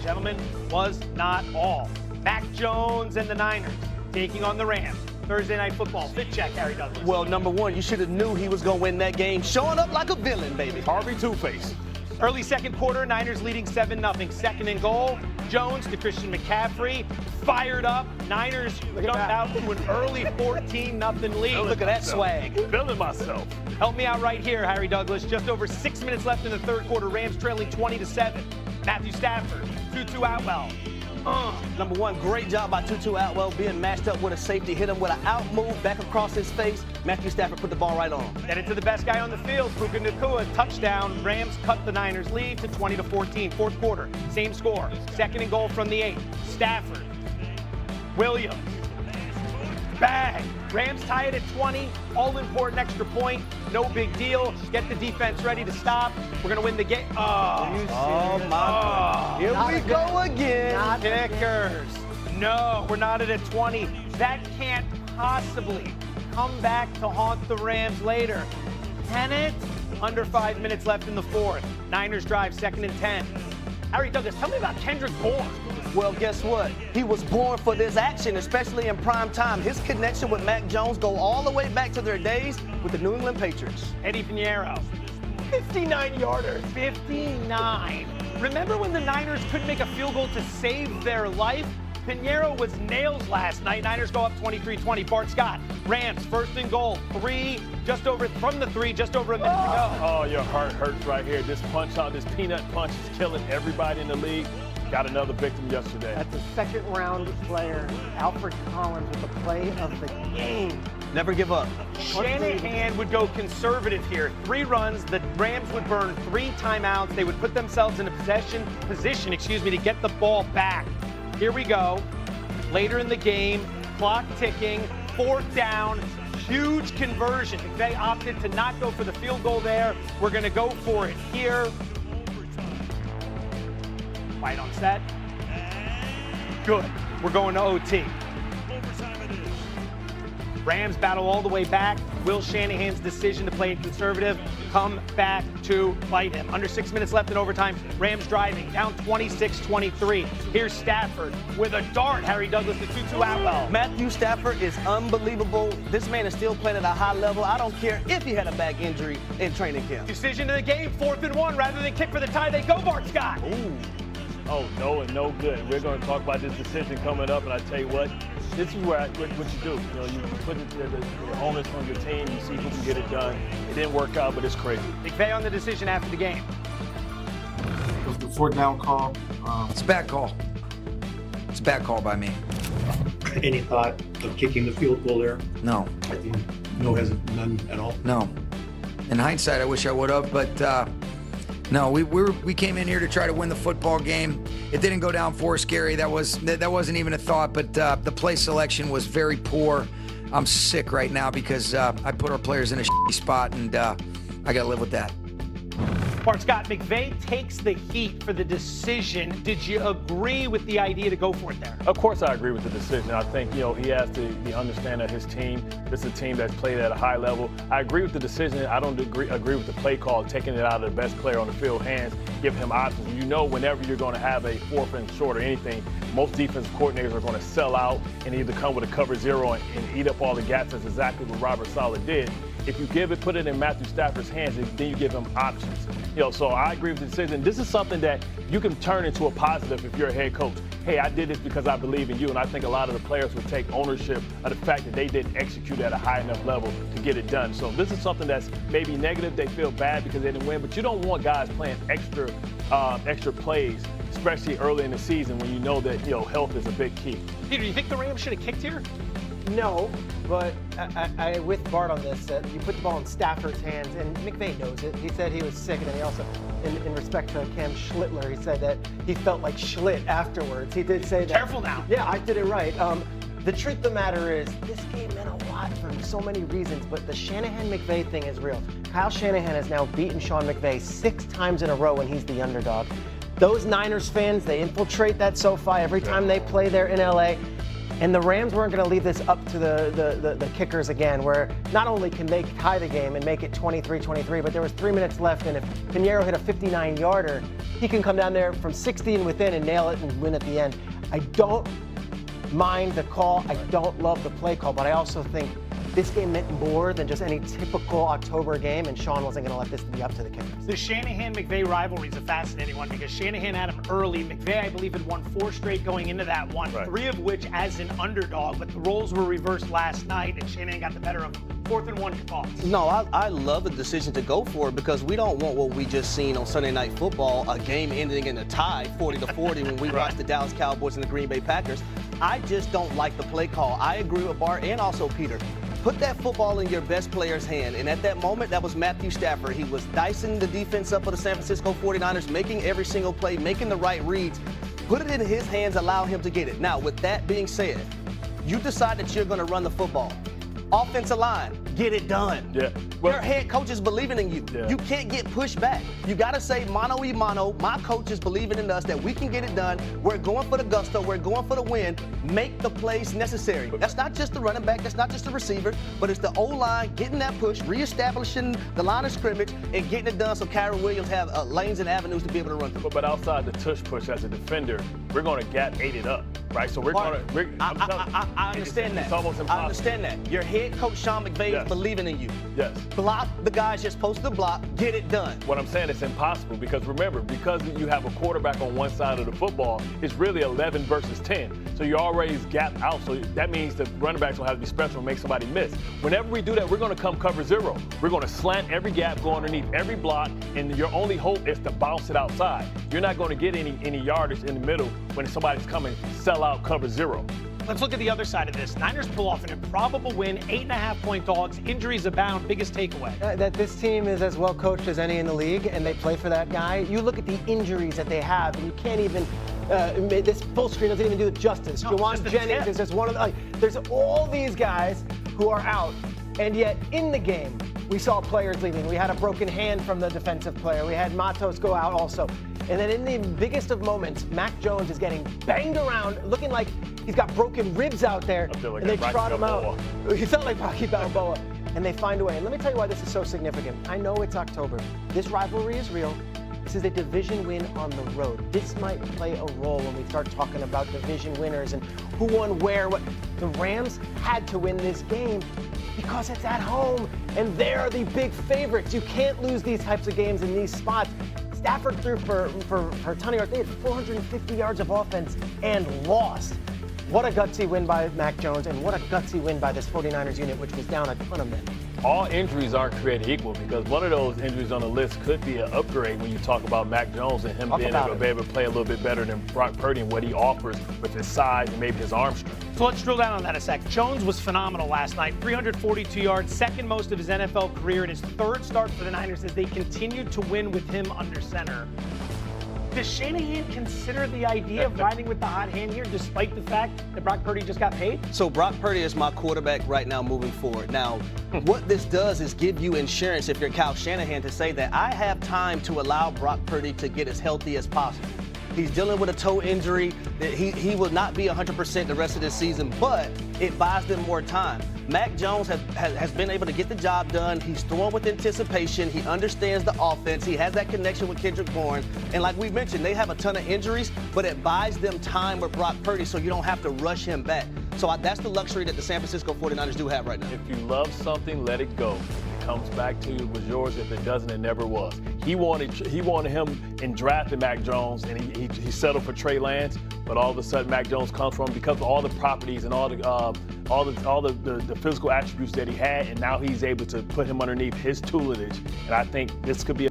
gentlemen, was not all. Mac Jones and the Niners taking on the Rams. Thursday Night Football. Fit check, Harry Douglas. Well, number one, you should have knew he was going to win that game. Showing up like a villain, baby. Harvey Two-Face. Early second quarter, Niners leading 7-0. Second and goal. Jones to Christian McCaffrey. Fired up. Niners jump out to an early 14-0 lead. Look at that swag. Feeling myself. Help me out right here, Harry Douglas. Just over 6 minutes left in the third quarter. Rams trailing 20-7. Matthew Stafford, Tutu Atwell. Number one, great job by Tutu Atwell being matched up with a safety. Hit him with an out move back across his face. Matthew Stafford put the ball right on him. Then into the best guy on the field, Puka Nacua, touchdown. Rams cut the Niners lead to 20-14. Fourth quarter, same score. Second and goal from the 8. Stafford, Williams, bang. Rams tie it at 20. All important extra point. No big deal. Get the defense ready to stop. We're going to win the game. Oh, my God. Here we go again. Not Kickers. No, we're not at 20. That can't possibly come back to haunt the Rams later. Can it? Under 5 minutes left in the fourth. Niners drive, second and 10. Harry Douglas, tell me about Kendrick Bourne. Well, guess what? He was born for this action, especially in prime time. His connection with Mac Jones go all the way back to their days with the New England Patriots. Eddie Pinheiro, 59-yarder, 59. Remember when the Niners couldn't make a field goal to save their life? Pinheiro was nails last night. Niners go up 23-20. Bart Scott, Rams, first and goal. Just over a minute to go. Oh, your heart hurts right here. This punch out, this peanut punch is killing everybody in the league. Got another victim yesterday. That's a second-round player, Alfred Collins, with the play of the game. Never give up. Shanahan would go conservative here. 3 runs. The Rams would burn 3 timeouts. They would put themselves in a position to get the ball back. Here we go. Later in the game, clock ticking, 4th down, huge conversion. They opted to not go for the field goal there. We're going to go for it here. Fight on set. Good. We're going to OT. Rams battle all the way back. Will Shanahan's decision to play it conservative come back to bite him? Under 6 minutes left in overtime. Rams driving, down 26-23. Here's Stafford with a dart. Harry Douglas to Tutu Atwell. Matthew Stafford is unbelievable. This man is still playing at a high level. I don't care if he had a back injury in training camp. Decision of the game, 4th and 1. Rather than kick for the tie, they go, Bart Scott. Ooh. Oh, no and no good. We're going to talk about this decision coming up, and I tell you what, this is what you do. You know, you put the onus on your team, you see who can get it done. It didn't work out, but it's crazy. McVay on the decision after the game. It was the 4th down call. It's a bad call. It's a bad call by me. Any thought of kicking the field goal there? No. I think no, hasn't none at all. No. In hindsight, I wish I would have, but no, we came in here to try to win the football game. It didn't go down for us, Gary. That wasn't even a thought, but the play selection was very poor. I'm sick right now because I put our players in a shitty spot, and I got to live with that. Bart Scott, McVay takes the heat for the decision. Did you agree with the idea to go for it there? Of course I agree with the decision. I think, he has the understanding of his team. This is a team that's played at a high level. I agree with the decision. I don't agree with the play call, taking it out of the best player on the field hands, giving him options. You know whenever you're going to have a 4th and short or anything, most defensive coordinators are going to sell out and either come with a cover 0 and eat up all the gaps. That's exactly what Robert Saleh did. If you put it in Matthew Stafford's hands, then you give him options. So I agree with the decision. This is something that you can turn into a positive if you're a head coach. Hey, I did this because I believe in you, and I think a lot of the players would take ownership of the fact that they didn't execute at a high enough level to get it done. So this is something that's maybe negative. They feel bad because they didn't win, but you don't want guys playing extra plays, especially early in the season when you know that health is a big key. Peter, do you think the Rams should have kicked here? No, but I with Bart on this, you put the ball in Stafford's hands, and McVay knows it. He said he was sick, and then he also, in respect to Cam Schlittler, he said that he felt like Schlitt afterwards. He did say that. Careful now. Yeah, I did it right. The truth of the matter is, this game meant a lot for so many reasons, but the Shanahan-McVay thing is real. Kyle Shanahan has now beaten Sean McVay 6 times in a row when he's the underdog. Those Niners fans, they infiltrate that SoFi every time they play there in LA. And the Rams weren't going to leave this up to the kickers again, where not only can they tie the game and make it 23-23, but there was 3 minutes left, and if Pinheiro hit a 59-yarder, he can come down there from 60 and within and nail it and win at the end. I don't mind the call. I don't love the play call, but I also think this game meant more than just any typical October game, and Sean wasn't going to let this be up to the kickers. The Shanahan-McVay rivalry is a fascinating one because Shanahan had him early. McVay, I believe, had won 4 straight going into that one, right. 3 of which as an underdog, but the roles were reversed last night, and Shanahan got the better of him. 4th and 1, your thoughts? No, I love the decision to go for it because we don't want what we just seen on Sunday Night Football, a game ending in a tie, 40-40, when we watched the Dallas Cowboys and the Green Bay Packers. I just don't like the play call. I agree with Bart and also Peter. Put that football in your best player's hand. And at that moment, that was Matthew Stafford. He was dicing the defense up of the San Francisco 49ers, making every single play, making the right reads. Put it in his hands, allow him to get it. Now, with that being said, you decide that you're going to run the football. Offensive line, get it done. Yeah. Well, your head coach is believing in you. Yeah. You can't get pushed back. You got to say mano y mano. My coach is believing in us that we can get it done. We're going for the gusto. We're going for the win. Make the plays necessary. That's not just the running back. That's not just the receiver. But it's the O-line getting that push, reestablishing the line of scrimmage, and getting it done so Kyron Williams have lanes and avenues to be able to run through. But outside the tush push as a defender, we're going to gap 8 it up, right? So we're going to. I understand that. It's almost impossible. I understand that. Your head coach Sean McVay is believing in you. Yes. Block the guys you're supposed to block. Get it done. What I'm saying is impossible because remember, because you have a quarterback on one side of the football, it's really 11 versus 10. So you're already gapped out. So that means the running backs will have to be special and make somebody miss. Whenever we do that, we're going to come cover 0. We're going to slant every gap, go underneath every block, and your only hope is to bounce it outside. You're not going to get any yardage in the middle when somebody's coming sell out cover 0. Let's look at the other side of this. Niners pull off an improbable win, 8.5-point dogs, injuries abound. Biggest takeaway? That this team is as well coached as any in the league, and they play for that guy. You look at the injuries that they have, and you can't even, this full screen doesn't even do it justice. No, Jawan Jennings is just one of the, there's all these guys who are out, and yet in the game, we saw players leaving. We had a broken hand from the defensive player. We had Matos go out also. And then in the biggest of moments, Mac Jones is getting banged around, looking like he's got broken ribs out there. Like and they trot him out. He felt like Rocky Balboa. And they find a way. And let me tell you why this is so significant. I know it's October. This rivalry is real. This is a division win on the road. This might play a role when we start talking about division winners and who won where. What the Rams had to win this game because it's at home, and they're the big favorites. You can't lose these types of games in these spots. Stafford threw for a ton of yards. They had 450 yards of offense and lost. What a gutsy win by Mac Jones, and what a gutsy win by this 49ers unit, which was down a ton of men. All injuries aren't created equal because one of those injuries on the list could be an upgrade when you talk about Mac Jones and him being able to be able to play a little bit better than Brock Purdy and what he offers with his size and maybe his arm strength. So let's drill down on that a sec. Jones was phenomenal last night, 342 yards, second most of his NFL career, and his 3rd start for the Niners as they continued to win with him under center. Does Shanahan consider the idea of riding with the hot hand here despite the fact that Brock Purdy just got paid? So Brock Purdy is my quarterback right now moving forward. Now, what this does is give you insurance if you're Kyle Shanahan to say that I have time to allow Brock Purdy to get as healthy as possible. He's dealing with a toe injury. He will not be 100% the rest of this season, but it buys them more time. Mac Jones has been able to get the job done. He's throwing with anticipation. He understands the offense. He has that connection with Kendrick Bourne. And like we mentioned, they have a ton of injuries, but it buys them time with Brock Purdy so you don't have to rush him back. So that's the luxury that the San Francisco 49ers do have right now. If you love something, let it go. If it comes back to you, it was yours. If it doesn't, it never was. He wanted him in drafting Mac Jones, and he settled for Trey Lance. But all of a sudden, Mac Jones comes from because of all the properties and all the physical attributes that he had, and now he's able to put him underneath his tutelage. And I think this could be a